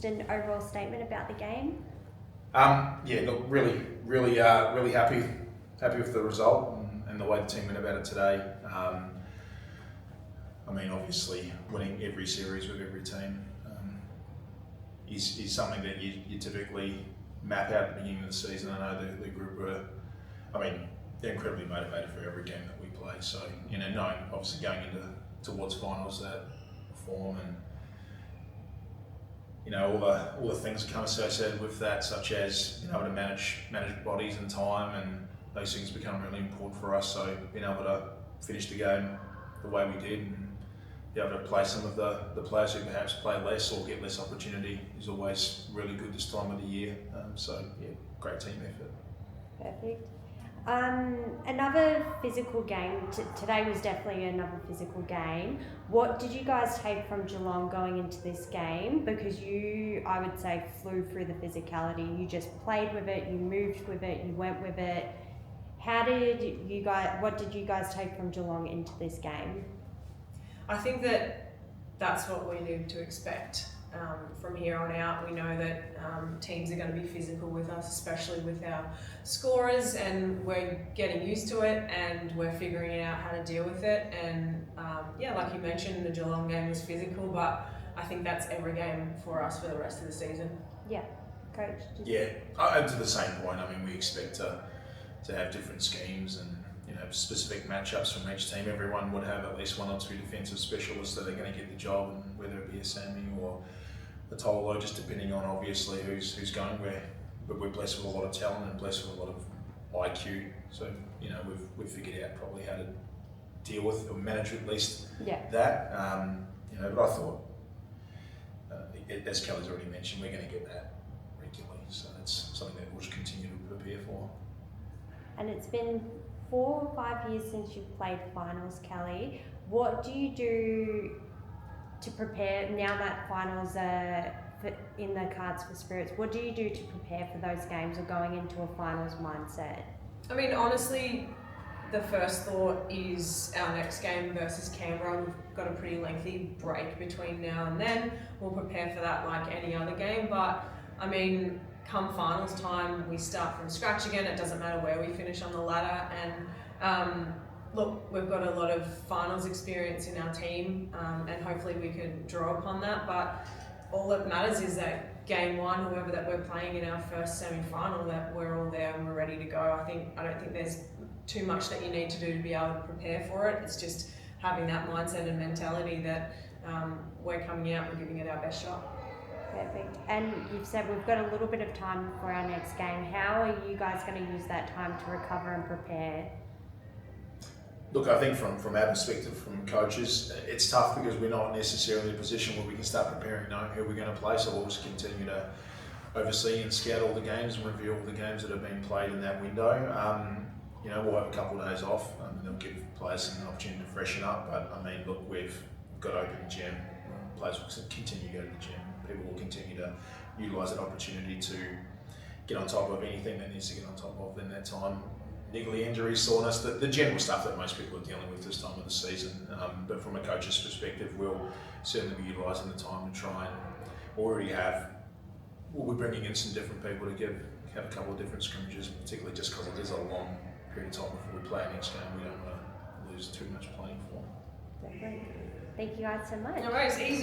just an overall statement about the game. Yeah, look, really happy with the result and the way the team went about it today. I mean, obviously, winning every series with every team is something that you typically map out at the beginning of the season. I know the group were, they're incredibly motivated for every game that we play. So, knowing obviously going towards finals that form and all the things that come associated with that, such as being able to manage bodies and time, and those things become really important for us. So being able to finish the game the way we did and be able to play some of the players who perhaps play less or get less opportunity is always really good this time of the year. So yeah, great team effort. Perfect. Another physical game. Today was definitely another physical game. What did you guys take from Geelong going into this game? Because you, I would say, flew through the physicality. You just played with it, you moved with it, you went with it. What did you guys take from Geelong into this game? I think that's what we need to expect. From here on out, we know that teams are going to be physical with us, especially with our scorers, and we're getting used to it and we're figuring out how to deal with it. And like you mentioned, the Geelong game was physical, but I think that's every game for us for the rest of the season. Yeah, Coach. Yeah, to the same point. We expect to have different schemes and specific matchups from each team. Everyone would have at least one or two defensive specialists that are going to get the job, and whether it be a Sammy or a Tolo, just depending on obviously who's going where. But we're blessed with a lot of talent and blessed with a lot of IQ. So we've figured out probably how to deal with or manage at least that. But I thought, as Kelly's already mentioned, we're going to get that regularly. So it's something that we'll just continue to prepare for. And it's been 4 or 5 years since you've played finals, Kelly. What do you do to prepare now that finals are in the cards for Spirits? What do you do to prepare for those games or going into a finals mindset? Honestly, the first thought is our next game versus Canberra. We've got a pretty lengthy break between now and then. We'll prepare for that like any other game, but come finals time, we start from scratch again. It doesn't matter where we finish on the ladder. And look, we've got a lot of finals experience in our team, and hopefully we can draw upon that. But all that matters is that game one, whoever that we're playing in our first semi-final, that we're all there and we're ready to go. I don't think there's too much that you need to do to be able to prepare for it. It's just having that mindset and mentality that we're coming out, we're giving it our best shot. Perfect. And you've said we've got a little bit of time for our next game. How are you guys going to use that time to recover and prepare? Look, I think from our perspective, from coaches, it's tough because we're not necessarily in a position where we can start preparing knowing who we're going to play. So we'll just continue to oversee and scout all the games and review all the games that have been played in that window. We'll have a couple of days off and they'll give players an opportunity to freshen up. But look, we've got open gym. Players will continue to go to the gym. People will continue to utilise that opportunity to get on top of anything that needs to get on top of in that time. Niggly injuries, soreness, the general stuff that most people are dealing with this time of the season. But from a coach's perspective, we'll certainly be utilising the time to try and we'll be bringing in some different people to have a couple of different scrimmages, particularly just because it is a long period of time before we play our next game. We don't want to lose too much playing form. Thank you guys so much. No worries, easy.